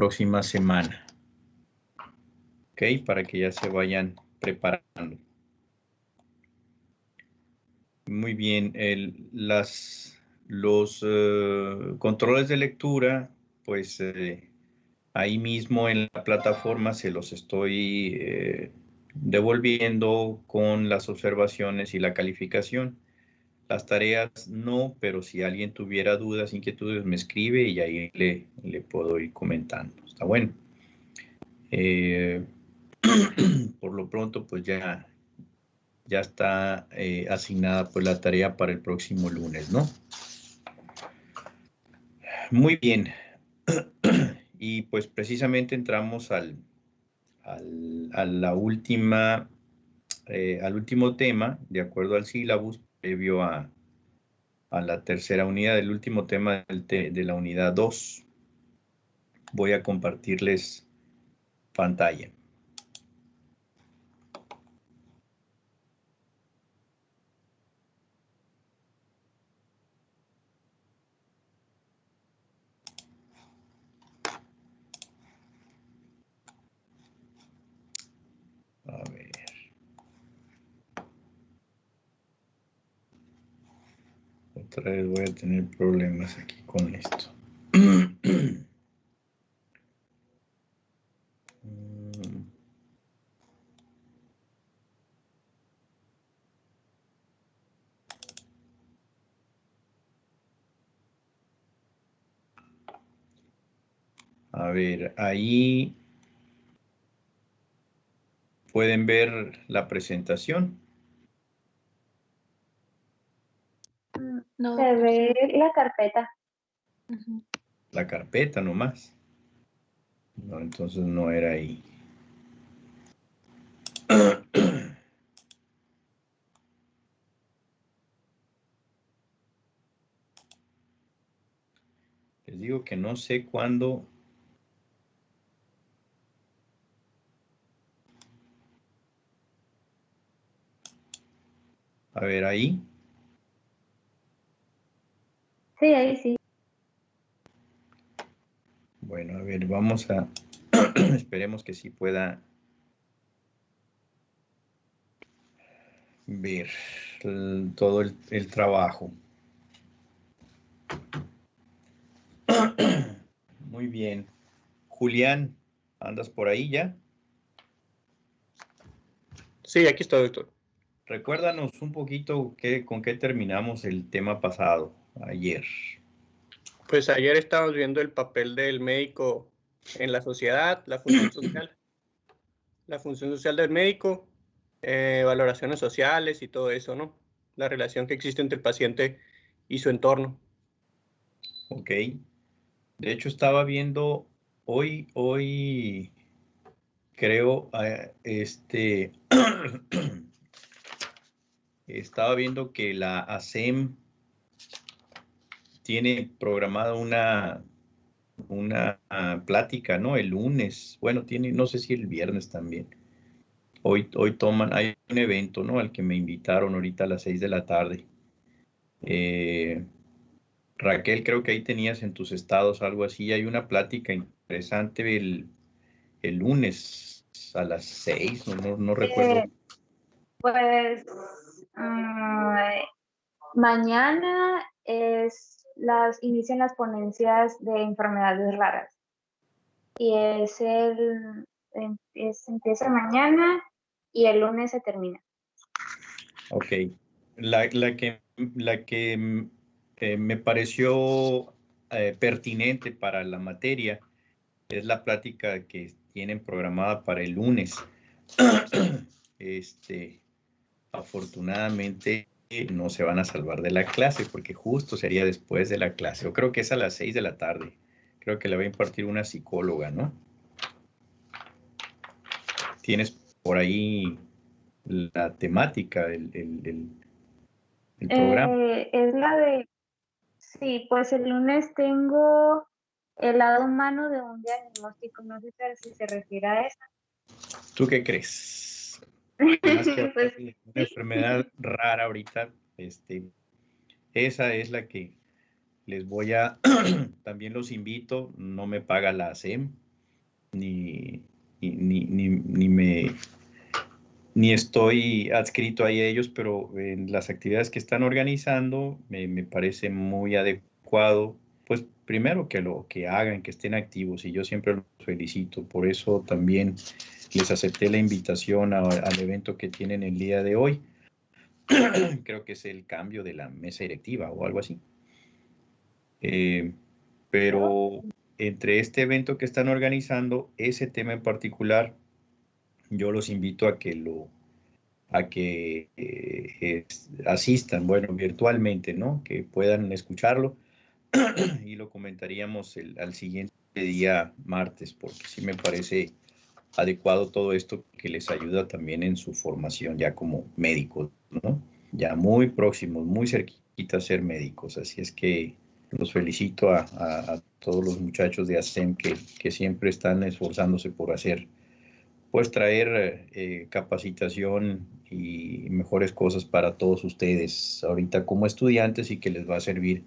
próxima semana. ¿Ok? Para que ya se vayan preparando. Muy bien. Los controles de lectura, pues ahí mismo en la plataforma se los estoy devolviendo con las observaciones y la calificación. Las tareas no, pero si alguien tuviera dudas, inquietudes, me escribe y ahí le puedo ir comentando. Está bueno. Por lo pronto, pues ya está asignada pues la tarea para el próximo lunes, ¿no? Muy bien. Y pues precisamente entramos al último tema, de acuerdo al sílabus, previo a la tercera unidad, el último tema de la unidad 2. Voy a compartirles pantalla. A ver. Otra vez voy a tener problemas aquí con esto. A ver, ahí pueden ver la presentación. No. Se ve la carpeta. La carpeta nomás. No, entonces no era ahí. Les digo que no sé cuándo. A ver, ahí. Sí, ahí sí. Bueno, a ver, vamos a... Esperemos que sí pueda ver todo el trabajo. Muy bien. Julián, ¿andas por ahí ya? Sí, aquí está, doctor. Recuérdanos un poquito con qué terminamos el tema pasado, ayer. Pues ayer estábamos viendo el papel del médico en la sociedad, la función social del médico, valoraciones sociales y todo eso, ¿no? La relación que existe entre el paciente y su entorno. Ok. De hecho, estaba viendo hoy creo, estaba viendo que la ASEM tiene programada una plática, ¿no? El lunes. Bueno, no sé si el viernes también. Hoy hay un evento, ¿no? Al que me invitaron ahorita a las 6 de la tarde. Raquel, creo que ahí tenías en tus estados algo así. Hay una plática interesante el lunes a las 6, no recuerdo. Pues mañana inician las ponencias de enfermedades raras. Y empieza mañana y el lunes se termina. Ok. La que me pareció pertinente para la materia es la plática que tienen programada para el lunes. Afortunadamente no se van a salvar de la clase porque justo sería después de la clase. Yo creo que es a las 6 de la tarde. Creo que la va a impartir una psicóloga, ¿no? Tienes por ahí la temática del programa. Es la de, sí, pues el lunes tengo el lado humano de un diagnóstico, no sé si se refiere a eso. ¿Tú qué crees? Más que Pues, una enfermedad rara ahorita, esa es la que les voy a, también los invito, no me paga la ASEM, ni, ni estoy adscrito a ellos, pero en las actividades que están organizando me parece muy adecuado, pues primero que lo que hagan, que estén activos, y yo siempre los felicito. Por eso también les acepté la invitación al evento que tienen el día de hoy. Creo que es el cambio de la mesa directiva o algo así. Pero entre este evento que están organizando, ese tema en particular, yo los invito a que asistan, bueno, virtualmente, ¿no? Que puedan escucharlo y lo comentaríamos al siguiente día martes, porque sí me parece adecuado todo esto que les ayuda también en su formación ya como médicos, ¿no? Ya muy próximos, muy cerquita a ser médicos. Así es que los felicito a todos los muchachos de ASEM que siempre están esforzándose por hacer, pues traer capacitación y mejores cosas para todos ustedes ahorita como estudiantes y que les va a servir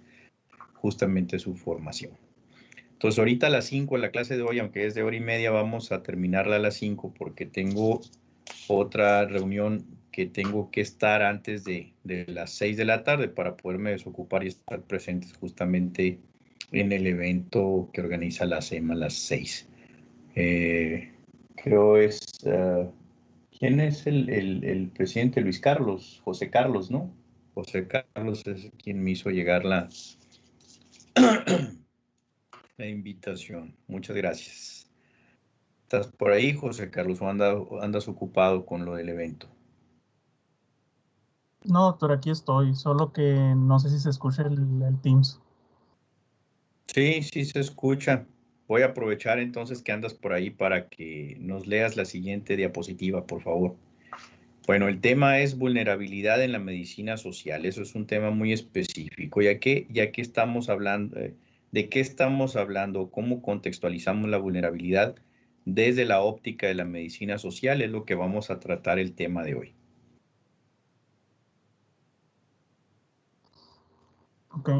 justamente su formación. Entonces ahorita a las 5 la clase de hoy, aunque es de hora y media, vamos a terminarla a las 5 porque tengo otra reunión que tengo que estar antes de las 6 de la tarde para poderme desocupar y estar presentes justamente en el evento que organiza la SEMA a las 6. Creo es... ¿quién es el presidente? Luis Carlos, José Carlos, ¿no? José Carlos es quien me hizo llegar la invitación. Muchas gracias. ¿Estás por ahí, José Carlos, o andas ocupado con lo del evento? No, doctor, aquí estoy, solo que no sé si se escucha el Teams. Sí, sí se escucha. Voy a aprovechar entonces que andas por ahí para que nos leas la siguiente diapositiva, por favor. Bueno, el tema es vulnerabilidad en la medicina social. Eso es un tema muy específico, ya que estamos hablando, ¿de qué estamos hablando? ¿Cómo contextualizamos la vulnerabilidad desde la óptica de la medicina social? Es lo que vamos a tratar el tema de hoy. Ok.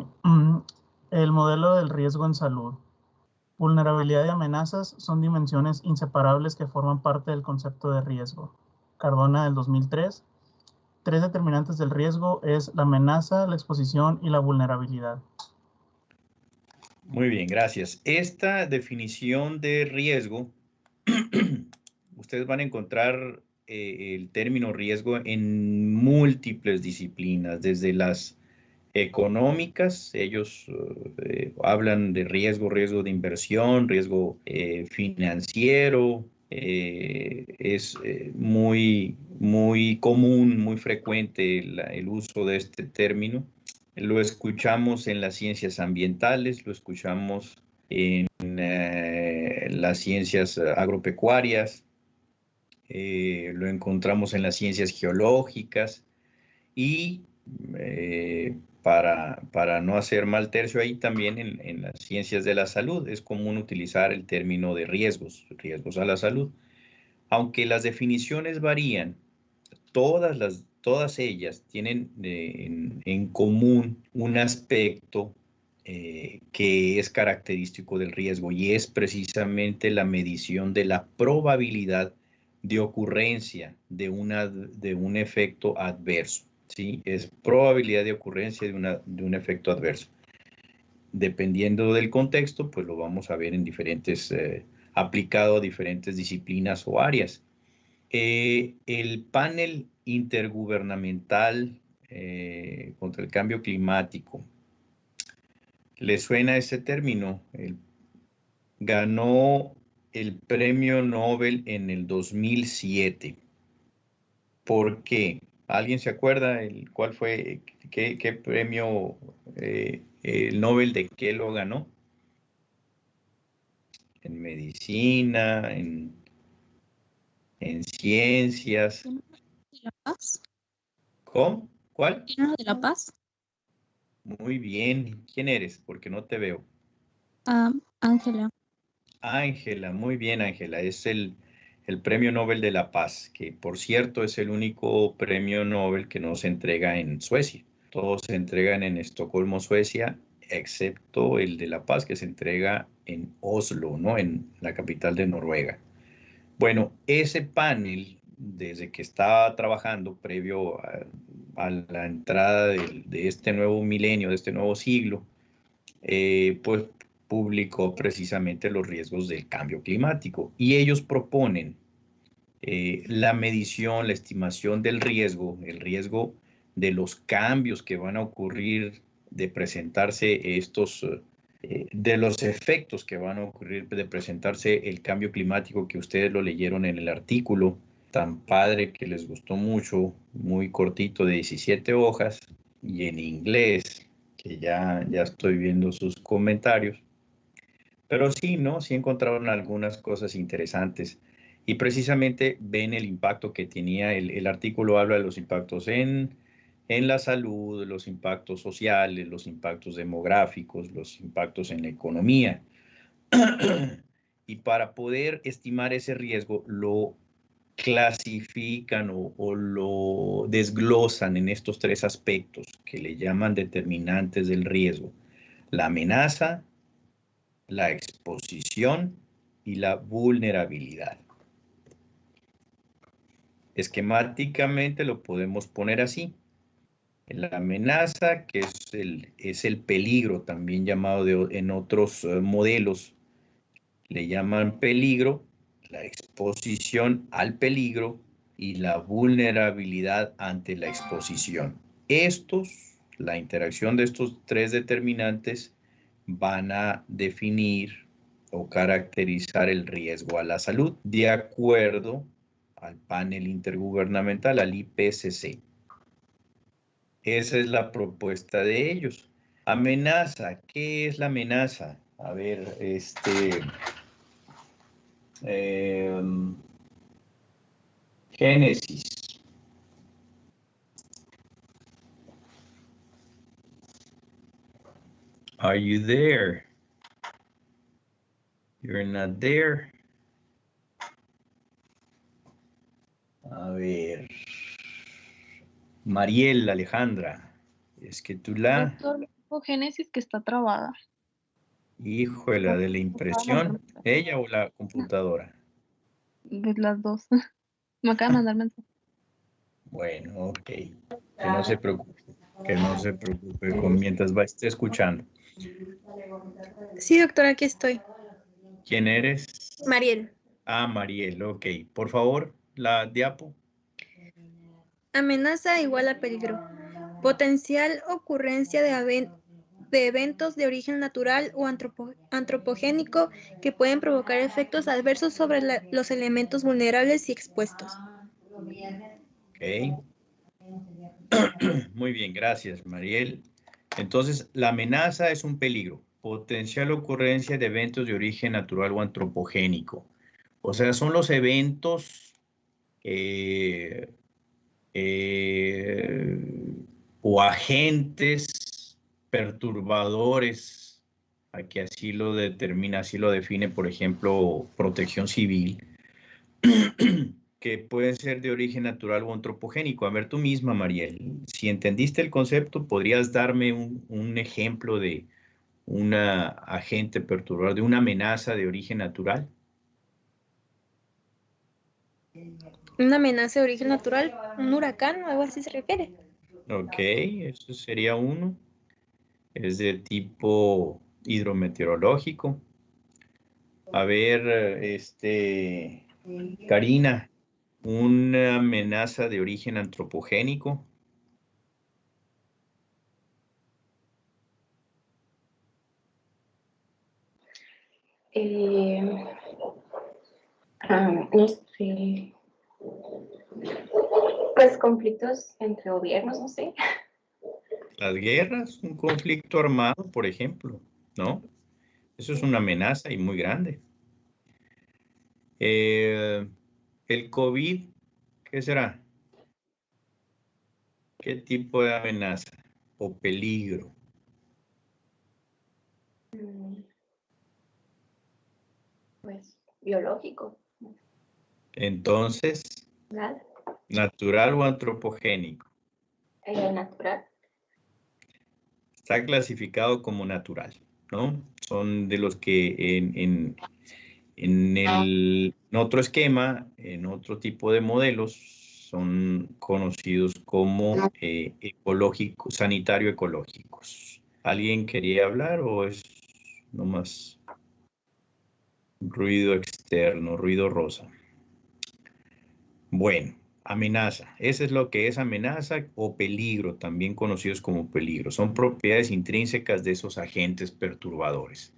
El modelo del riesgo en salud. Vulnerabilidad y amenazas son dimensiones inseparables que forman parte del concepto de riesgo. Cardona del 2003. 3 determinantes del riesgo es la amenaza, la exposición y la vulnerabilidad. Muy bien, gracias. Esta definición de riesgo, ustedes van a encontrar el término riesgo en múltiples disciplinas, desde las económicas, ellos hablan de riesgo de inversión, riesgo financiero, es muy común, muy frecuente el uso de este término. Lo escuchamos en las ciencias ambientales, lo escuchamos en las ciencias agropecuarias, lo encontramos en las ciencias geológicas y para no hacer mal tercio ahí también en las ciencias de la salud es común utilizar el término de riesgos a la salud. Aunque las definiciones varían, todas ellas tienen en común un aspecto que es característico del riesgo y es precisamente la medición de la probabilidad de ocurrencia de un efecto adverso. ¿Sí? Es probabilidad de ocurrencia de un efecto adverso. Dependiendo del contexto, pues lo vamos a ver en diferentes, aplicado a diferentes disciplinas o áreas. El panel intergubernamental contra el cambio climático. ¿Le suena ese término? Ganó el premio Nobel en el 2007. ¿Por qué? ¿Alguien se acuerda cuál fue, qué premio, el Nobel de qué lo ganó? En medicina, en ciencias. ¿De la Paz? ¿Cómo? ¿Cuál? ¿Uno de La Paz? Muy bien. ¿Quién eres? Porque no te veo. Ángela. Ángela, muy bien, Ángela. Es el Premio Nobel de la Paz, que por cierto es el único premio Nobel que no se entrega en Suecia. Todos se entregan en Estocolmo, Suecia, excepto el de La Paz, que se entrega en Oslo, ¿no? En la capital de Noruega. Bueno, ese panel, desde que estaba trabajando previo a la entrada de este nuevo milenio, de este nuevo siglo, pues publicó precisamente los riesgos del cambio climático. Y ellos proponen la medición, la estimación del riesgo, el riesgo de los cambios que van a ocurrir, de presentarse estos, de los efectos que van a ocurrir, de presentarse el cambio climático, que ustedes lo leyeron en el artículo tan padre que les gustó mucho, muy cortito, de 17 hojas, y en inglés, que ya estoy viendo sus comentarios. Pero sí, ¿no? Sí encontraron algunas cosas interesantes. Y precisamente ven el impacto que tenía, el artículo habla de los impactos en la salud, los impactos sociales, los impactos demográficos, los impactos en la economía. Y para poder estimar ese riesgo, lo clasifican o lo desglosan en estos tres aspectos que le llaman determinantes del riesgo: la amenaza, la exposición y la vulnerabilidad. Esquemáticamente lo podemos poner así. La amenaza, que es el peligro, también llamado en otros modelos, le llaman peligro, la exposición al peligro y la vulnerabilidad ante la exposición. La interacción de estos tres determinantes van a definir o caracterizar el riesgo a la salud, de acuerdo al panel intergubernamental, al IPCC. Esa es la propuesta de ellos. Amenaza, ¿qué es la amenaza? A ver, Génesis. Are you there? You're not there. A ver. Mariel, Alejandra. Es que tú la... Doctor, Génesis que está trabada. Híjole, de la impresión. ¿Ella o la computadora? De las dos. Me acaba de mandar mensaje. Bueno, ok. Que no se preocupe. Que no se preocupe mientras esté escuchando. Sí, doctor, aquí estoy. ¿Quién eres? Mariel. Ah, Mariel, ok. Por favor, la diapo. Amenaza igual a peligro. Potencial ocurrencia de eventos de origen natural o antropogénico que pueden provocar efectos adversos sobre los elementos vulnerables y expuestos. Ok. Muy bien, gracias, Mariel. Entonces, la amenaza es un peligro. Potencial ocurrencia de eventos de origen natural o antropogénico. O sea, son los eventos o agentes perturbadores, aquí así lo determina, así lo define, por ejemplo, Protección Civil, que pueden ser de origen natural o antropogénico. A ver, tú misma, Mariel, si entendiste el concepto, ¿podrías darme un ejemplo de una agente perturbador, de una amenaza de origen natural? Una amenaza de origen natural, un huracán o algo así se refiere. Ok, eso sería uno. Es de tipo hidrometeorológico. A ver, Karina, una amenaza de origen antropogénico. No sé, pues conflictos entre gobiernos, no sé. Las guerras, un conflicto armado, por ejemplo, ¿no? Eso es una amenaza y muy grande. El COVID, ¿qué será? ¿Qué tipo de amenaza o peligro? Pues biológico. Entonces, Nada. ¿natural o antropogénico? Natural. Está clasificado como natural, ¿no? Son de los que en otro esquema, en otro tipo de modelos, son conocidos como sanitario-ecológicos. ¿Alguien quería hablar o es nomás ruido externo, ruido rosa? Bueno, amenaza. Eso es lo que es amenaza o peligro, también conocidos como peligro. Son propiedades intrínsecas de esos agentes perturbadores.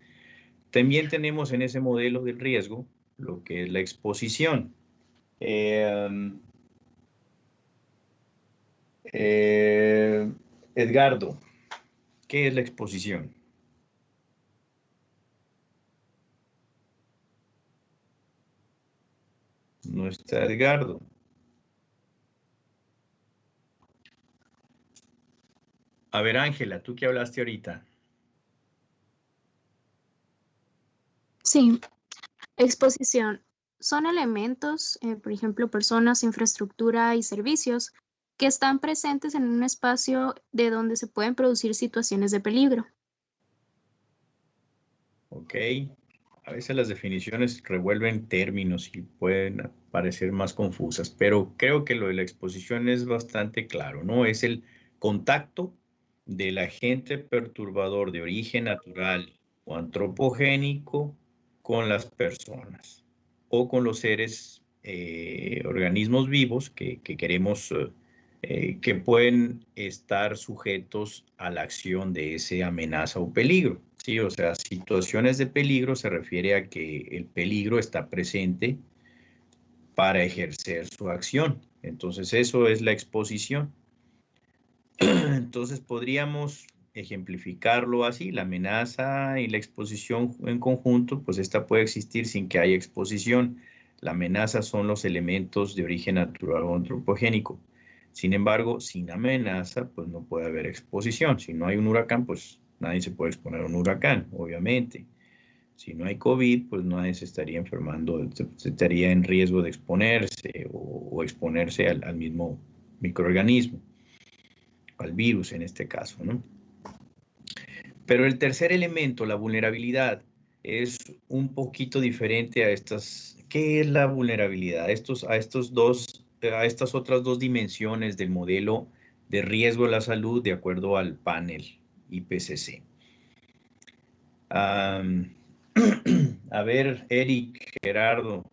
También tenemos en ese modelo del riesgo lo que es la exposición. Edgardo, ¿qué es la exposición? No está Edgardo. A ver, Ángela, tú que hablaste ahorita. Sí, exposición. Son elementos, por ejemplo, personas, infraestructura y servicios que están presentes en un espacio de donde se pueden producir situaciones de peligro. Ok. A veces las definiciones revuelven términos y pueden parecer más confusas, pero creo que lo de la exposición es bastante claro, ¿no? Es el contacto del agente perturbador de origen natural o antropogénico con las personas o con los seres, organismos vivos que queremos, que pueden estar sujetos a la acción de esa amenaza o peligro. Sí, o sea, situaciones de peligro se refiere a que el peligro está presente para ejercer su acción. Entonces, eso es la exposición. Entonces, podríamos ejemplificarlo así, la amenaza y la exposición en conjunto, pues esta puede existir sin que haya exposición. La amenaza son los elementos de origen natural o antropogénico. Sin embargo, sin amenaza, pues no puede haber exposición. Si no hay un huracán, pues nadie se puede exponer a un huracán, obviamente. Si no hay COVID, pues nadie se estaría enfermando, se estaría en riesgo de exponerse o exponerse al mismo microorganismo, al virus en este caso, ¿no? Pero el tercer elemento, la vulnerabilidad, es un poquito diferente a estas. ¿Qué es la vulnerabilidad? A estas otras dos dimensiones del modelo de riesgo a la salud de acuerdo al panel IPCC. A ver, Eric, Gerardo,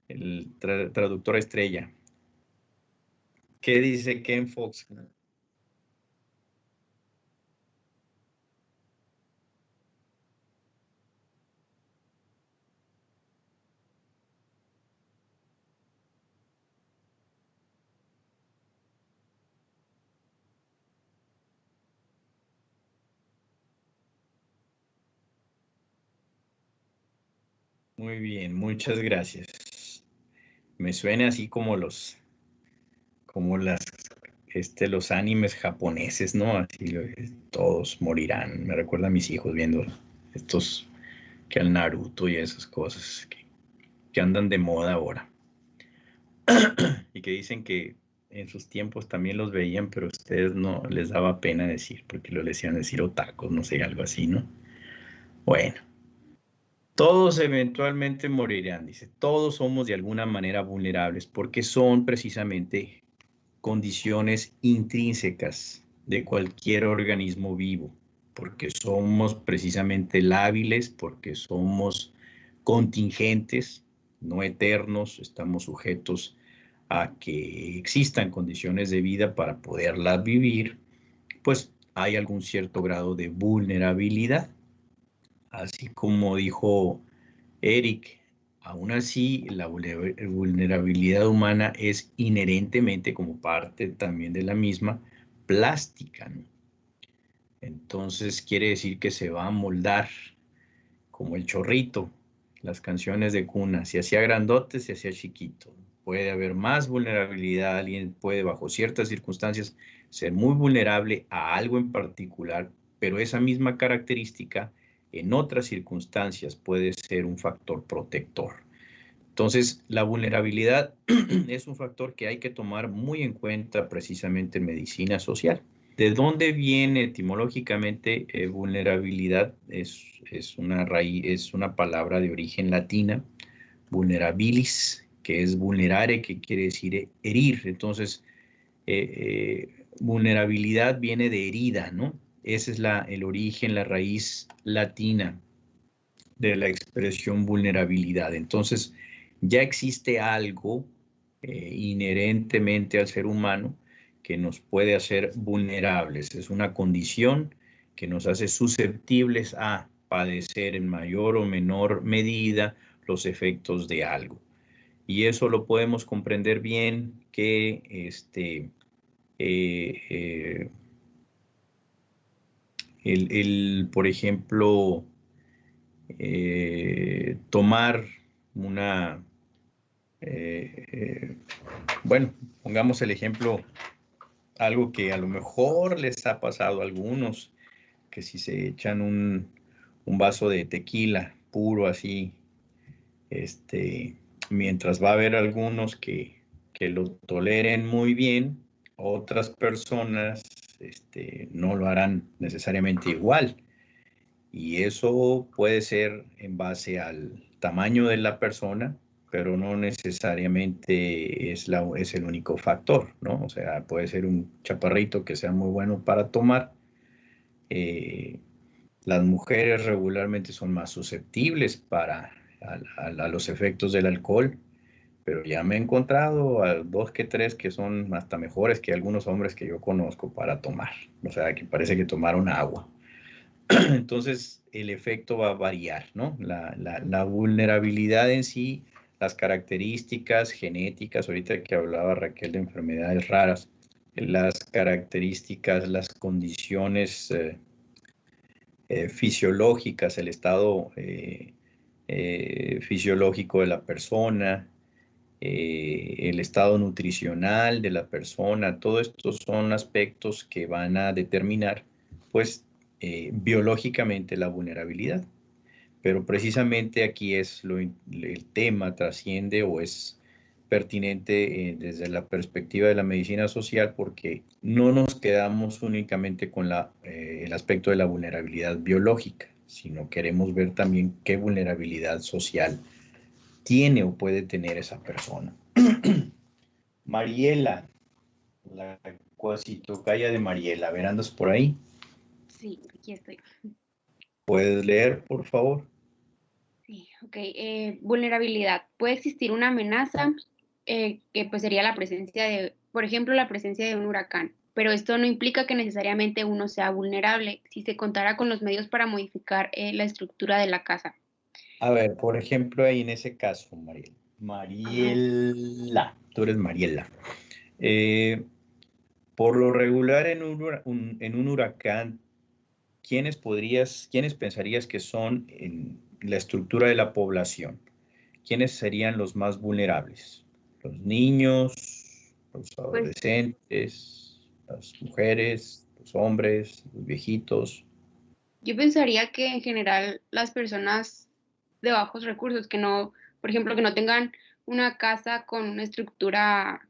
el traductor estrella. ¿Qué dice Ken Fox? Muy bien, muchas gracias. Me suena así como los animes japoneses, ¿no? Así todos morirán. Me recuerda a mis hijos viendo estos, que al Naruto y esas cosas que andan de moda ahora. Y que dicen que en sus tiempos también los veían, pero a ustedes no les daba pena decir, porque lo les decían decir otakus, no sé, algo así, ¿no? Bueno. Todos eventualmente morirán, dice. Todos somos de alguna manera vulnerables porque son precisamente condiciones intrínsecas de cualquier organismo vivo, porque somos precisamente lábiles, porque somos contingentes, no eternos, estamos sujetos a que existan condiciones de vida para poderlas vivir, pues hay algún cierto grado de vulnerabilidad. Así como dijo Eric, aún así la vulnerabilidad humana es inherentemente, como parte también de la misma, plástica, ¿no? Entonces quiere decir que se va a moldar como el chorrito, las canciones de cuna, se hacía grandote, se hacía chiquito. Puede haber más vulnerabilidad, alguien puede bajo ciertas circunstancias ser muy vulnerable a algo en particular, pero esa misma característica en otras circunstancias puede ser un factor protector. Entonces, la vulnerabilidad es un factor que hay que tomar muy en cuenta precisamente en medicina social. ¿De dónde viene etimológicamente vulnerabilidad? Es una raíz, es una palabra de origen latina, vulnerabilis, que es vulnerare, que quiere decir herir. Entonces, vulnerabilidad viene de herida, ¿no? Ese es el origen, la raíz latina de la expresión vulnerabilidad. Entonces, ya existe algo inherentemente al ser humano que nos puede hacer vulnerables. Es una condición que nos hace susceptibles a padecer en mayor o menor medida los efectos de algo. Y eso lo podemos comprender bien que por ejemplo, tomar una, bueno, pongamos el ejemplo, algo que a lo mejor les ha pasado a algunos, que si se echan un vaso de tequila puro así, mientras va a haber algunos que lo toleren muy bien, otras personas no lo harán necesariamente igual. Y eso puede ser en base al tamaño de la persona, pero no necesariamente es el único factor, ¿no? O sea, puede ser un chaparrito que sea muy bueno para tomar. Las mujeres regularmente son más susceptibles a los efectos del alcohol, pero ya me he encontrado a 2 que 3 que son hasta mejores que algunos hombres que yo conozco para tomar. O sea, que parece que tomaron agua. Entonces, el efecto va a variar, ¿no? La vulnerabilidad en sí, las características genéticas, ahorita que hablaba Raquel de enfermedades raras, las características, las condiciones fisiológicas, el estado fisiológico de la persona, el estado nutricional de la persona, todo esto son aspectos que van a determinar, pues, biológicamente la vulnerabilidad. Pero precisamente aquí es el tema trasciende o es pertinente desde la perspectiva de la medicina social, porque no nos quedamos únicamente con el aspecto de la vulnerabilidad biológica, sino queremos ver también qué vulnerabilidad social tiene o puede tener esa persona. Mariela, la cuasitocaya de Mariela, ¿ver, andas por ahí? Sí, aquí estoy. ¿Puedes leer, por favor? Sí, ok. Vulnerabilidad. Puede existir una amenaza que pues sería la presencia de, por ejemplo, la presencia de un huracán, pero esto no implica que necesariamente uno sea vulnerable si se contara con los medios para modificar la estructura de la casa. A ver, por ejemplo, ahí en ese caso, Mariela. Mariela, tú eres Mariela. Por lo regular en un huracán, ¿quiénes pensarías que son en la estructura de la población? ¿Quiénes serían los más vulnerables? ¿Los niños, los adolescentes, las mujeres, los hombres, los viejitos? Yo pensaría que en general las personas de bajos recursos, que no, por ejemplo, que no tengan una casa con una estructura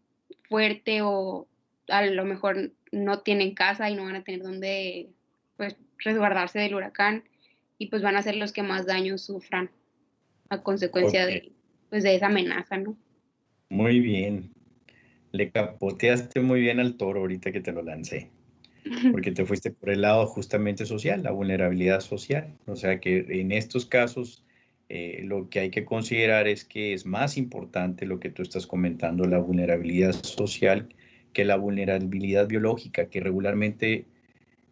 fuerte o a lo mejor no tienen casa y no van a tener dónde pues resguardarse del huracán y pues van a ser los que más daño sufran a consecuencia de, pues, de esa amenaza, ¿no? Muy bien. Le capoteaste muy bien al toro ahorita que te lo lancé, porque te fuiste por el lado justamente social, la vulnerabilidad social. O sea que en estos casos lo que hay que considerar es que es más importante lo que tú estás comentando, la vulnerabilidad social, que la vulnerabilidad biológica, que regularmente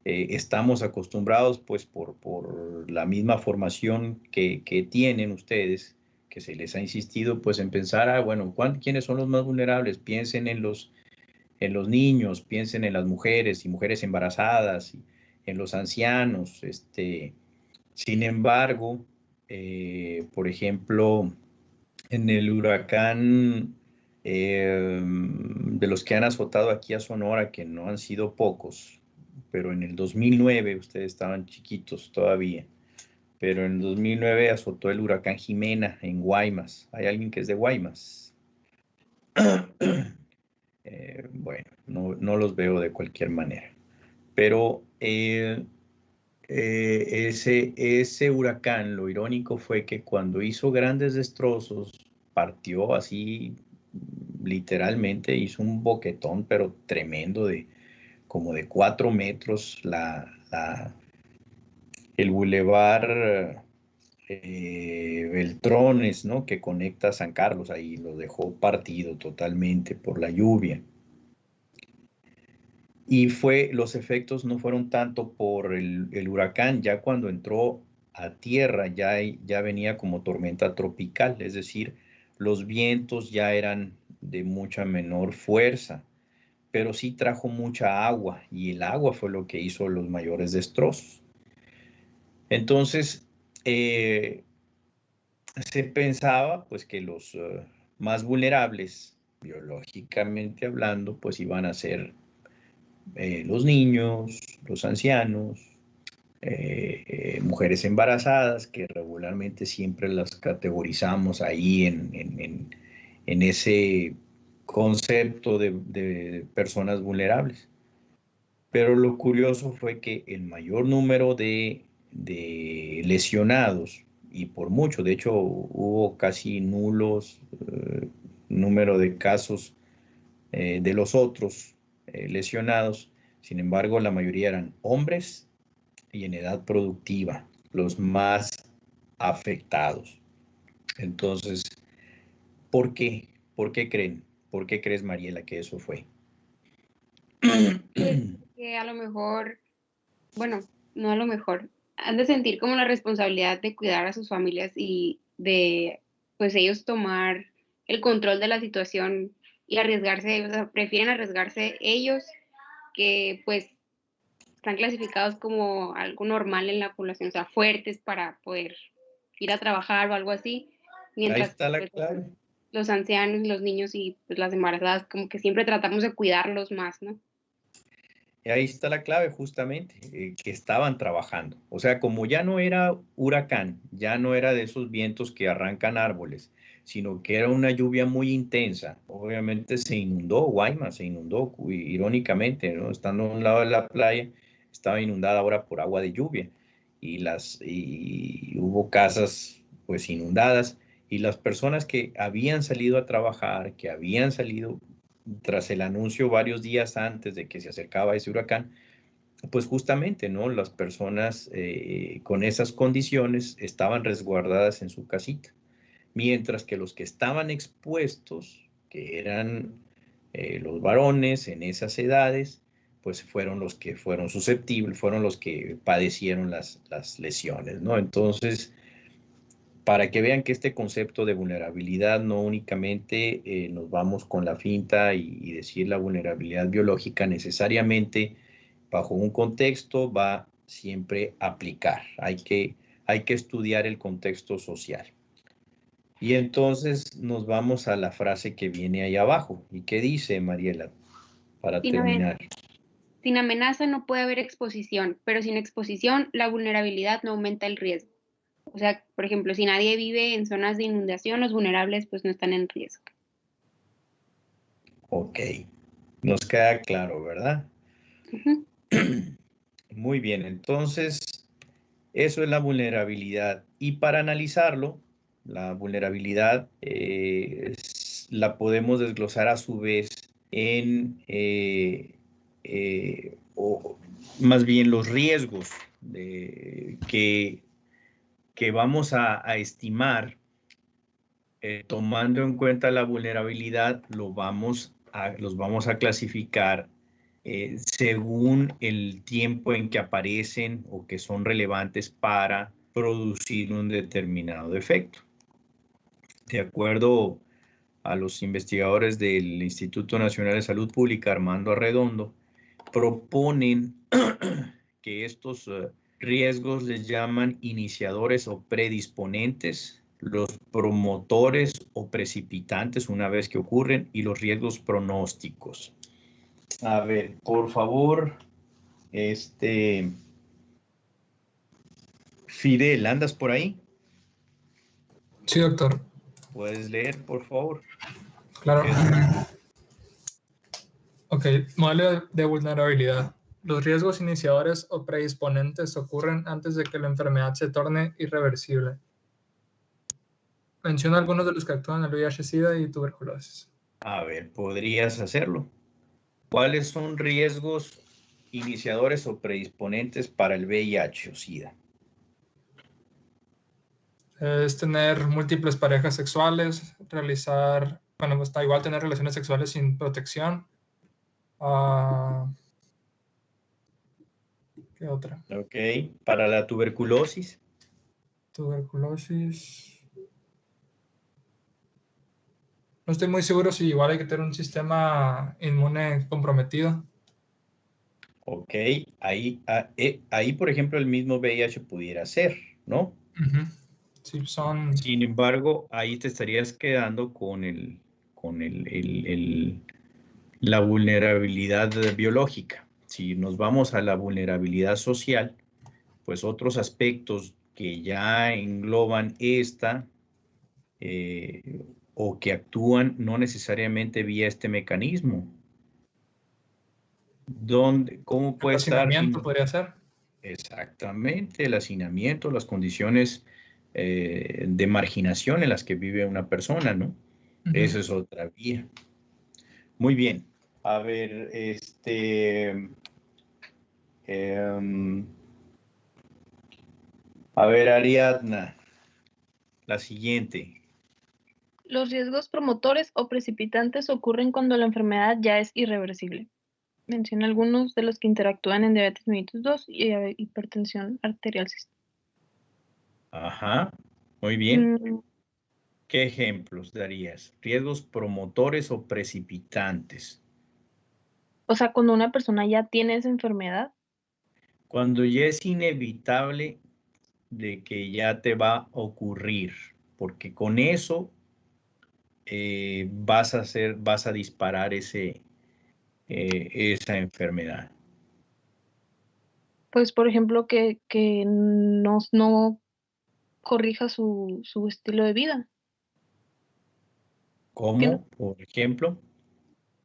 estamos acostumbrados, pues por la misma formación que tienen ustedes, que se les ha insistido, pues en pensar, bueno, ¿quiénes son los más vulnerables? Piensen en los niños, piensen en las mujeres y mujeres embarazadas, y en los ancianos. Sin embargo, por ejemplo, en el huracán de los que han azotado aquí a Sonora, que no han sido pocos, pero en el 2009, ustedes estaban chiquitos todavía, pero en el 2009 azotó el huracán Jimena en Guaymas. ¿Hay alguien que es de Guaymas? Bueno, no los veo de cualquier manera. Pero ese huracán, lo irónico fue que cuando hizo grandes destrozos, partió así, literalmente, hizo un boquetón, pero tremendo, como de 4 metros, el bulevar Beltrones, ¿no? Que conecta a San Carlos, ahí lo dejó partido totalmente por la lluvia. Y los efectos no fueron tanto por el huracán, ya cuando entró a tierra ya venía como tormenta tropical, es decir, los vientos ya eran de mucha menor fuerza, pero sí trajo mucha agua y el agua fue lo que hizo los mayores destrozos. Entonces, se pensaba pues que los más vulnerables, biológicamente hablando, pues iban a ser los niños, los ancianos, mujeres embarazadas, que regularmente siempre las categorizamos ahí en ese concepto de personas vulnerables. Pero lo curioso fue que el mayor número de lesionados, y por mucho, de hecho hubo casi nulos número de casos de los otros lesionados, sin embargo la mayoría eran hombres y en edad productiva, los más afectados. Entonces, ¿por qué? ¿Por qué creen? ¿Por qué crees, Mariela, que eso fue? Que a lo mejor, bueno, no a lo mejor, han de sentir como la responsabilidad de cuidar a sus familias y de, pues ellos tomar el control de la situación y arriesgarse, o sea, prefieren arriesgarse ellos que pues están clasificados como algo normal en la población, o sea, fuertes para poder ir a trabajar o algo así, mientras Ahí está la pues, clave. los ancianos, los niños y pues, las embarazadas, como que siempre tratamos de cuidarlos más, ¿no? Ahí está la clave justamente, que estaban trabajando. O sea, como ya no era huracán, ya no era de esos vientos que arrancan árboles, sino que era una lluvia muy intensa. Obviamente se inundó Guaymas, se inundó irónicamente, ¿no? Estando a un lado de la playa, estaba inundada ahora por agua de lluvia y hubo casas pues inundadas y las personas que habían salido a trabajar, que habían salido tras el anuncio varios días antes de que se acercaba ese huracán, pues justamente, ¿no? Las personas con esas condiciones estaban resguardadas en su casita, mientras que los que estaban expuestos, que eran los varones en esas edades, pues fueron los que fueron susceptibles, fueron los que padecieron las lesiones, ¿no? Entonces, para que vean que este concepto de vulnerabilidad no únicamente nos vamos con la finta y decir la vulnerabilidad biológica necesariamente bajo un contexto va siempre a aplicar. Hay que estudiar el contexto social. Y entonces nos vamos a la frase que viene ahí abajo. ¿Y qué dice, Mariela, para terminar? Sin amenaza no puede haber exposición, pero sin exposición la vulnerabilidad no aumenta el riesgo. O sea, por ejemplo, si nadie vive en zonas de inundación, los vulnerables pues no están en riesgo. Ok, nos queda claro, ¿verdad? Uh-huh. Muy bien, entonces eso es la vulnerabilidad. Y para analizarlo, la vulnerabilidad la podemos desglosar a su vez en, o más bien los riesgos que vamos a estimar tomando en cuenta la vulnerabilidad, los vamos a clasificar según el tiempo en que aparecen o que son relevantes para producir un determinado defecto. De acuerdo a los investigadores del Instituto Nacional de Salud Pública, Armando Arredondo, proponen que estos riesgos les llaman iniciadores o predisponentes, los promotores o precipitantes una vez que ocurren y los riesgos pronósticos. A ver, por favor, Fidel, ¿andas por ahí? Sí, doctor. ¿Puedes leer, por favor? Claro. Ok, modelo de vulnerabilidad. Los riesgos iniciadores o predisponentes ocurren antes de que la enfermedad se torne irreversible. Menciona algunos de los que actúan en el VIH, SIDA y tuberculosis. A ver, podrías hacerlo. ¿Cuáles son riesgos iniciadores o predisponentes para el VIH o SIDA? Es tener múltiples parejas sexuales, realizar, bueno, pues da igual tener relaciones sexuales sin protección. ¿Qué otra? Ok, para la tuberculosis. Tuberculosis. No estoy muy seguro si igual hay que tener un sistema inmune comprometido. Ok, ahí por ejemplo el mismo VIH pudiera ser, ¿no? Sí, son... Sin embargo, ahí te estarías quedando con la vulnerabilidad biológica. Si nos vamos a la vulnerabilidad social, pues otros aspectos que ya engloban esta o que actúan no necesariamente vía este mecanismo. ¿Cómo puede El estar? hacinamiento podría ser. Exactamente, el hacinamiento, las condiciones de marginación en las que vive una persona, ¿no? Esa es otra vía. Muy bien. A ver, a ver, Ariadna, la siguiente. Los riesgos promotores o precipitantes ocurren cuando la enfermedad ya es irreversible. Menciona algunos de los que interactúan en diabetes mellitus 2 y hipertensión arterial sistémica. Ajá, muy bien. Mm, ¿Qué ejemplos darías? Riesgos promotores o precipitantes. o sea, cuando una persona ya tiene esa enfermedad. Cuando ya es inevitable de que ya te va a ocurrir, porque con eso vas a disparar esa enfermedad. Pues, por ejemplo, que no corrija su estilo de vida. ¿Cómo? Por ejemplo.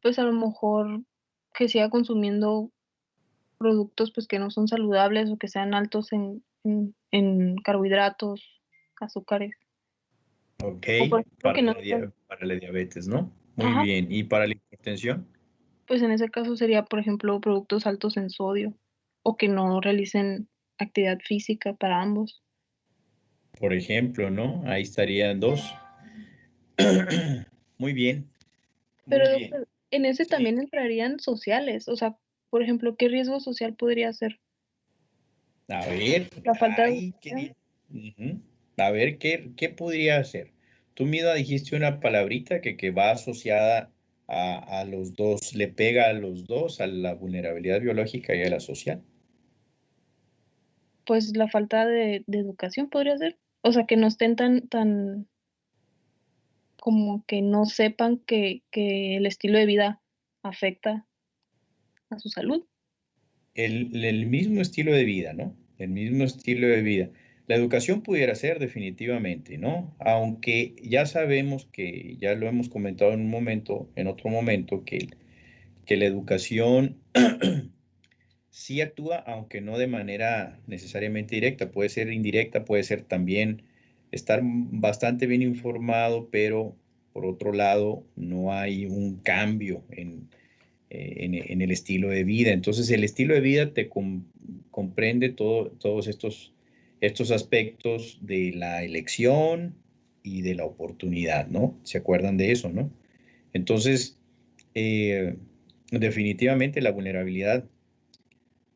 Pues a lo mejor que siga consumiendo productos pues que no son saludables o que sean altos en carbohidratos, azúcares. Ok, O por ejemplo que no sean- para la diabetes, ¿no? Muy Ajá, bien. ¿Y para la hipertensión? pues en ese caso sería, por ejemplo, productos altos en sodio o que no realicen actividad física para ambos. Por ejemplo, ¿no? Ahí estarían dos. Muy bien, Pero muy bien. doctor, en ese Sí. también entrarían sociales, o sea, por ejemplo, ¿qué riesgo social podría ser? A ver, La falta de ay, educación. ujú. A ver, ¿qué podría hacer? Tú misma dijiste una palabrita que va asociada a los dos, le pega a los dos, a la vulnerabilidad biológica y a la social. Pues la falta de educación podría ser. O sea, que no estén tan como que no sepan que el estilo de vida afecta a su salud. El mismo estilo de vida, ¿no? El mismo estilo de vida. La educación pudiera ser definitivamente, ¿no? Aunque ya sabemos que, ya lo hemos comentado en un momento, en otro momento, que la educación sí actúa, aunque no de manera necesariamente directa, puede ser indirecta, puede ser también estar bastante bien informado, pero por otro lado no hay un cambio en el estilo de vida. Entonces el estilo de vida te comprende todos estos aspectos de la elección y de la oportunidad, ¿no? ¿Se acuerdan de eso, no? Entonces, definitivamente la vulnerabilidad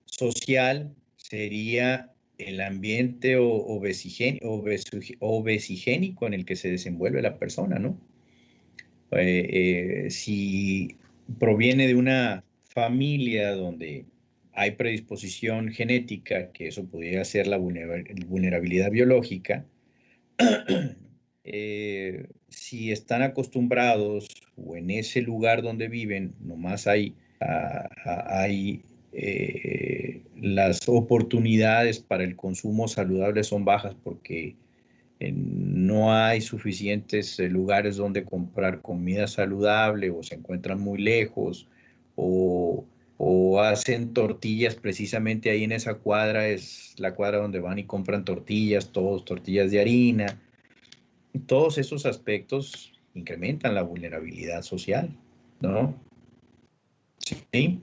social sería el ambiente obesigénico en el que se desenvuelve la persona, ¿no? Si proviene de una familia donde hay predisposición genética, que eso podría ser la vulnerabilidad biológica, si están acostumbrados o en ese lugar donde viven, nomás hay las oportunidades para el consumo saludable son bajas porque no hay suficientes lugares donde comprar comida saludable o se encuentran muy lejos o o hacen tortillas precisamente ahí en esa cuadra, es la cuadra donde van y compran tortillas, todos tortillas de harina. Todos esos aspectos incrementan la vulnerabilidad social, ¿no? Sí.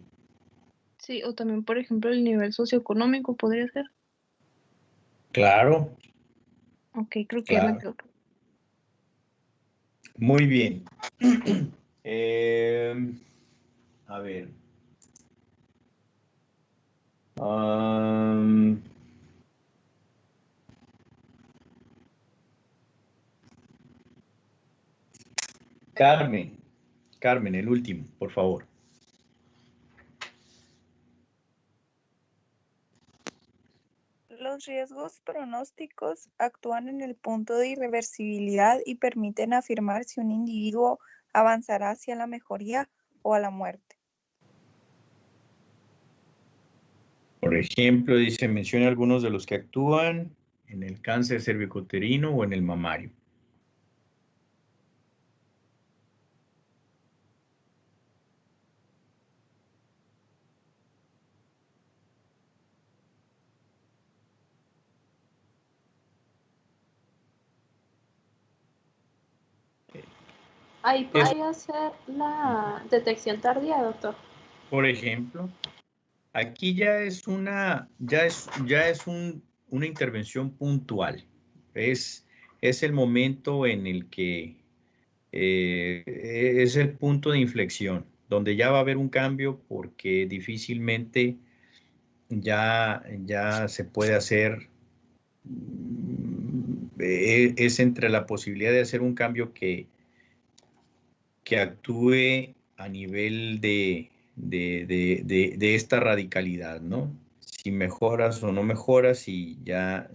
Sí, o también, por ejemplo, el nivel socioeconómico podría ser. Claro. Ok, creo que ya me Claro. quedó. Muy bien. A ver. Carmen, el último, por favor. Los riesgos pronósticos actúan en el punto de irreversibilidad y permiten afirmar si un individuo avanzará hacia la mejoría o a la muerte. Por ejemplo, dice, menciona algunos de los que actúan en el cáncer cervicuterino o en el mamario. Ahí podría ser la detección tardía, doctor. Por ejemplo, aquí ya es una intervención puntual. Es el momento en el que es el punto de inflexión, donde ya va a haber un cambio porque difícilmente ya se puede hacer. Es entre la posibilidad de hacer un cambio que actúe a nivel de esta radicalidad, ¿no? Si mejoras o no mejoras, si ya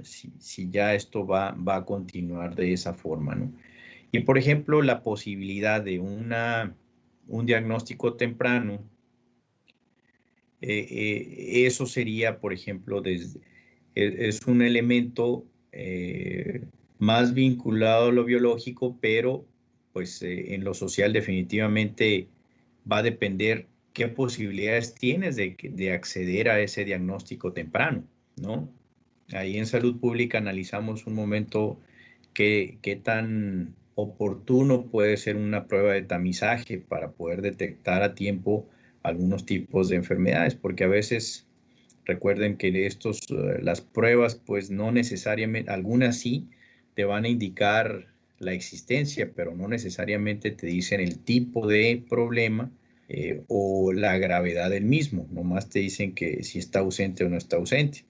esto va a continuar de esa forma, ¿no? Y por ejemplo, la posibilidad de un diagnóstico temprano, eso sería, por ejemplo, es un elemento más vinculado a lo biológico, pero pues en lo social definitivamente va a depender qué posibilidades tienes de acceder a ese diagnóstico temprano, ¿no? Ahí en salud pública analizamos un momento qué tan oportuno puede ser una prueba de tamizaje para poder detectar a tiempo algunos tipos de enfermedades, porque a veces recuerden que las pruebas, pues no necesariamente, algunas sí te van a indicar la existencia, pero no necesariamente te dicen el tipo de problema o la gravedad del mismo. Nomás te dicen que si está ausente o no está ausente,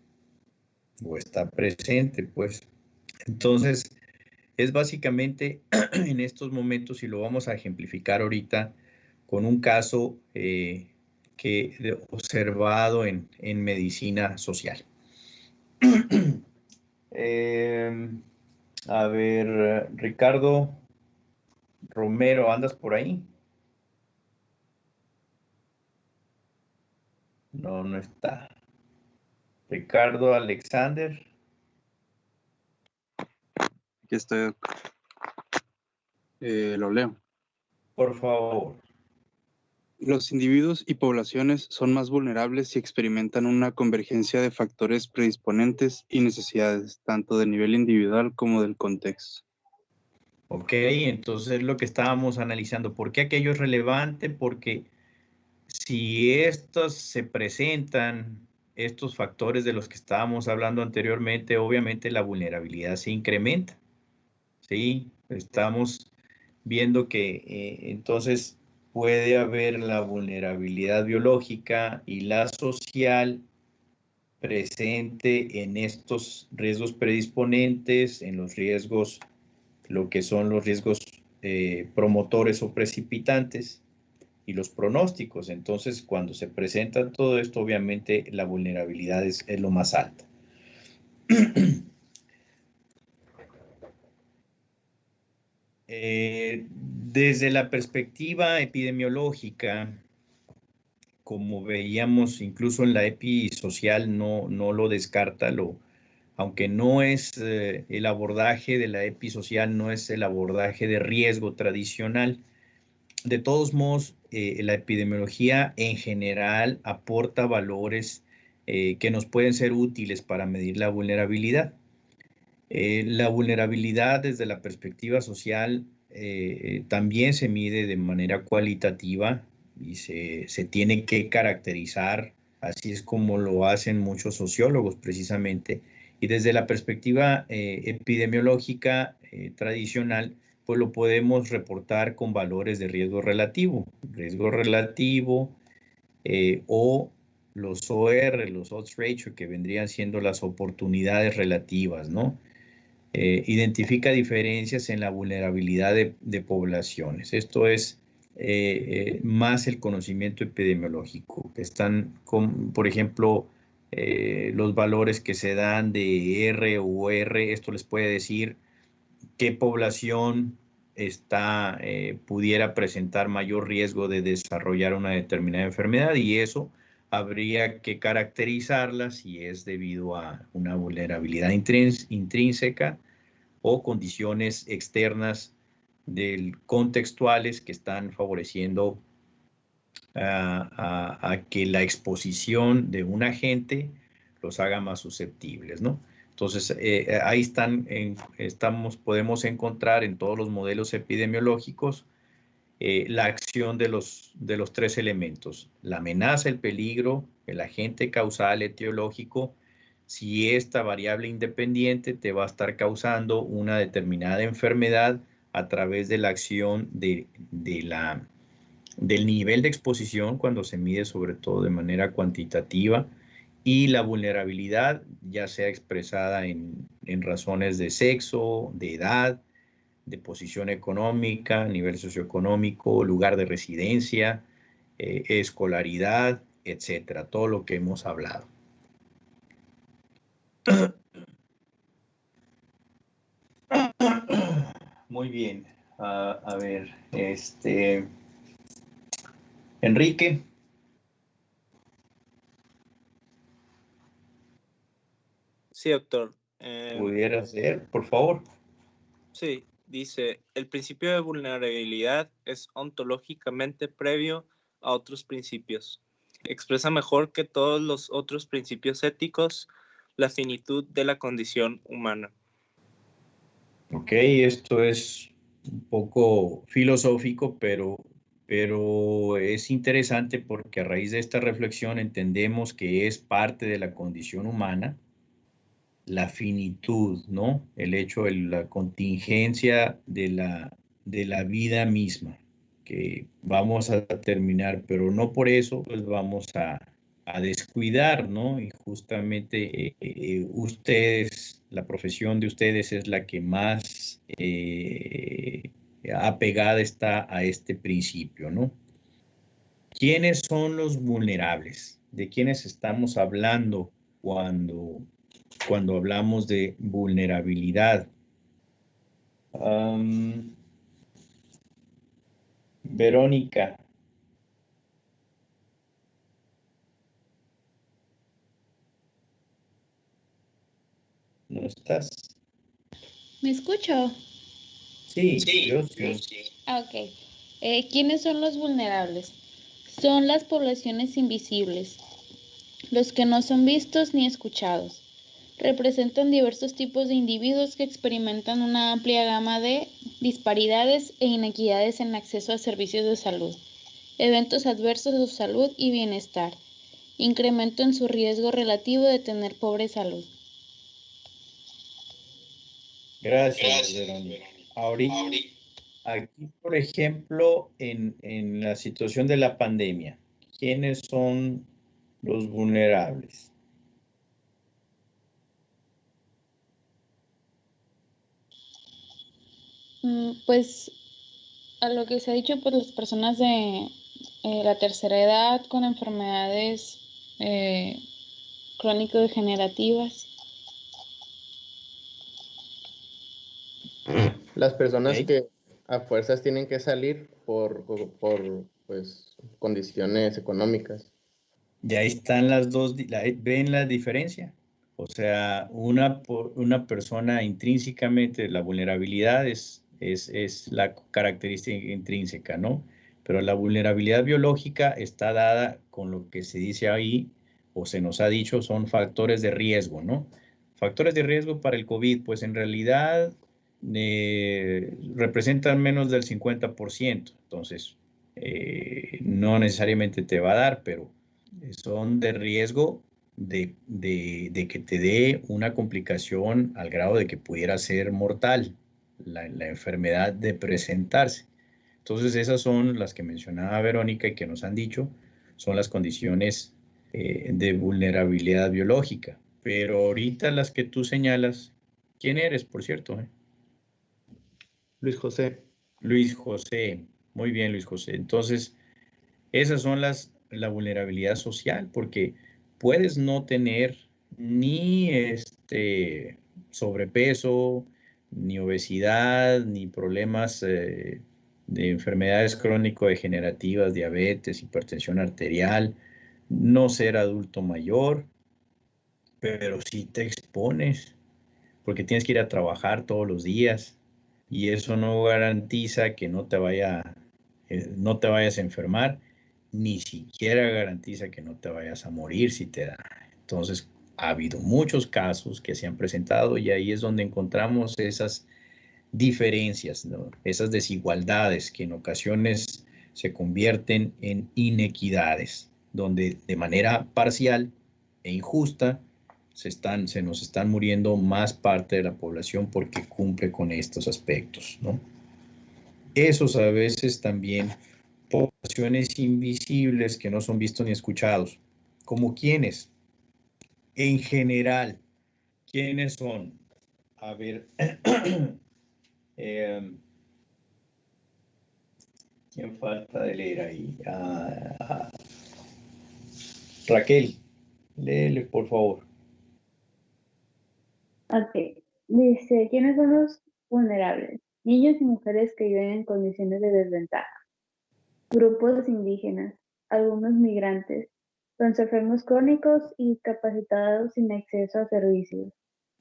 o está presente, pues. Entonces, es básicamente en estos momentos, y lo vamos a ejemplificar ahorita con un caso observado en medicina social. A ver, Ricardo Romero, ¿andas por ahí? No, no está. Ricardo Alexander. Aquí estoy. Lo leo. Por favor. Los individuos y poblaciones son más vulnerables si experimentan una convergencia de factores predisponentes y necesidades, tanto de nivel individual como del contexto. Ok, entonces lo que estábamos analizando, ¿por qué aquello es relevante? Porque si estos se presentan, estos factores de los que estábamos hablando anteriormente, obviamente la vulnerabilidad se incrementa. Sí, estamos viendo que entonces puede haber la vulnerabilidad biológica y la social presente en estos riesgos predisponentes, en los riesgos, lo que son los riesgos promotores o precipitantes y los pronósticos. Entonces, cuando se presenta todo esto, obviamente la vulnerabilidad es lo más alta. Desde la perspectiva epidemiológica, como veíamos incluso en la EPI social, no lo descarta, aunque no es el abordaje de la EPI social, no es el abordaje de riesgo tradicional, de todos modos, la epidemiología en general aporta valores que nos pueden ser útiles para medir la vulnerabilidad. La vulnerabilidad desde la perspectiva social también se mide de manera cualitativa y se tiene que caracterizar, así es como lo hacen muchos sociólogos precisamente. Y desde la perspectiva epidemiológica tradicional, pues lo podemos reportar con valores de riesgo relativo o los OR, los odds ratio, que vendrían siendo las oportunidades relativas, ¿no? Identifica diferencias en la vulnerabilidad de poblaciones. Esto es más el conocimiento epidemiológico, que están, por ejemplo, los valores que se dan de R u OR, esto les puede decir qué población pudiera presentar mayor riesgo de desarrollar una determinada enfermedad, y eso habría que caracterizarla si es debido a una vulnerabilidad intrínseca o condiciones externas contextuales que están favoreciendo a que la exposición de un agente los haga más susceptibles, ¿no? Entonces, ahí podemos encontrar en todos los modelos epidemiológicos la acción de los tres elementos: la amenaza, el peligro, el agente causal etiológico. Si esta variable independiente te va a estar causando una determinada enfermedad a través de la acción del nivel de exposición, cuando se mide sobre todo de manera cuantitativa, y la vulnerabilidad, ya sea expresada en razones de sexo, de edad, de posición económica, nivel socioeconómico, lugar de residencia, escolaridad, etcétera, todo lo que hemos hablado. Muy bien. A ver, Enrique. Sí, doctor. ¿Pudiera ser, por favor? Sí, dice, el principio de vulnerabilidad es ontológicamente previo a otros principios. Expresa mejor que todos los otros principios éticos la finitud de la condición humana. Ok, esto es un poco filosófico, pero es interesante porque a raíz de esta reflexión entendemos que es parte de la condición humana la finitud, ¿no? El hecho de la contingencia de la vida misma, que vamos a terminar, pero no por eso pues vamos a descuidar, ¿no? Y justamente ustedes, la profesión de ustedes es la que más apegada está a este principio, ¿no? ¿Quiénes son los vulnerables? ¿De quiénes estamos hablando cuando hablamos de vulnerabilidad? Verónica. ¿No estás? ¿Me escucho? Sí, yo sí. Ok. ¿Quiénes son los vulnerables? Son las poblaciones invisibles, los que no son vistos ni escuchados. Representan diversos tipos de individuos que experimentan una amplia gama de disparidades e inequidades en acceso a servicios de salud, eventos adversos a su salud y bienestar, incremento en su riesgo relativo de tener pobre salud. Gracias, Verónica. Ahorita, aquí, por ejemplo, en la situación de la pandemia, ¿quiénes son los vulnerables? Pues a lo que se ha dicho, pues las personas de la tercera edad con enfermedades crónico-degenerativas. Las personas Ok. que a fuerzas tienen que salir por pues, condiciones económicas. Ya están las dos, ¿ven la diferencia? O sea, una persona intrínsecamente, la vulnerabilidad es la característica intrínseca, ¿no? Pero la vulnerabilidad biológica está dada con lo que se dice ahí, o se nos ha dicho, son factores de riesgo, ¿no? Factores de riesgo para el COVID, pues en realidad representan menos del 50%. Entonces, no necesariamente te va a dar, pero son de riesgo de que te dé una complicación al grado de que pudiera ser mortal la enfermedad de presentarse. Entonces, esas son las que mencionaba Verónica y que nos han dicho, son las condiciones de vulnerabilidad biológica. Pero ahorita las que tú señalas, ¿quién eres, por cierto? Luis José. Luis José. Muy bien, Luis José. Entonces, esas son la vulnerabilidad social, porque puedes no tener ni sobrepeso, ni obesidad, ni problemas de enfermedades crónico-degenerativas, diabetes, hipertensión arterial, no ser adulto mayor, pero sí te expones, porque tienes que ir a trabajar todos los días y eso no garantiza que no te vayas a enfermar, ni siquiera garantiza que no te vayas a morir si te da. Entonces, ha habido muchos casos que se han presentado y ahí es donde encontramos esas diferencias, ¿no? Esas desigualdades que en ocasiones se convierten en inequidades, donde de manera parcial e injusta se nos están muriendo más parte de la población porque cumple con estos aspectos, ¿no? Esos a veces también poblaciones invisibles que no son vistos ni escuchados, como quiénes, en general, ¿quiénes son? A ver, ¿quién falta de leer ahí? Raquel, léele, por favor. Ok, dice, ¿quiénes son los vulnerables? Niños y mujeres que viven en condiciones de desventaja. Grupos indígenas, algunos migrantes, los enfermos crónicos y discapacitados sin acceso a servicios,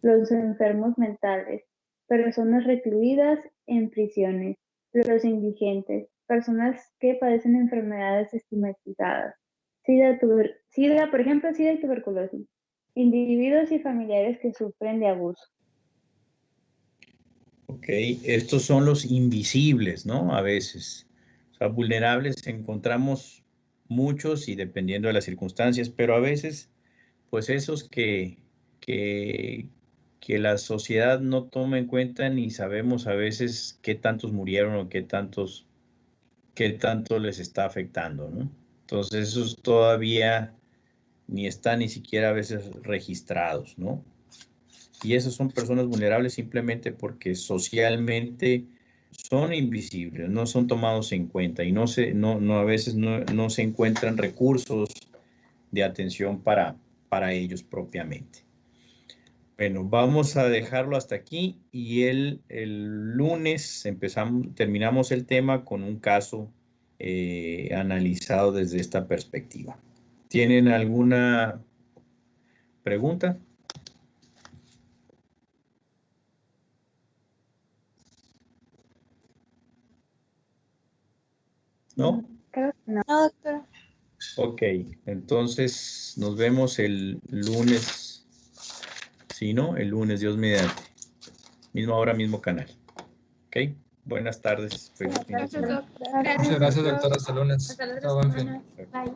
los enfermos mentales, personas recluidas en prisiones, los indigentes, personas que padecen enfermedades estigmatizadas, SIDA, por ejemplo, SIDA y tuberculosis, individuos y familiares que sufren de abuso. Ok, estos son los invisibles, ¿no? A veces. O sea, vulnerables encontramos muchos y dependiendo de las circunstancias, pero a veces, pues esos que la sociedad no toma en cuenta ni sabemos a veces qué tantos murieron o qué tanto les está afectando, ¿no? Entonces, esos todavía ni están ni siquiera a veces registrados, ¿no? Y esas son personas vulnerables simplemente porque socialmente son invisibles, no son tomados en cuenta y a veces no se encuentran recursos de atención para ellos propiamente. Bueno, vamos a dejarlo hasta aquí y el lunes terminamos el tema con un caso analizado desde esta perspectiva. ¿Tienen alguna pregunta? ¿No? No, doctora. Ok, entonces nos vemos el lunes. Sí, ¿no? El lunes, Dios mediante. Misma hora, mismo canal. Ok, buenas tardes. Feliz fin de semana. Muchas gracias, doctora. Hasta el lunes. Hasta la Todo buen fin. Bye.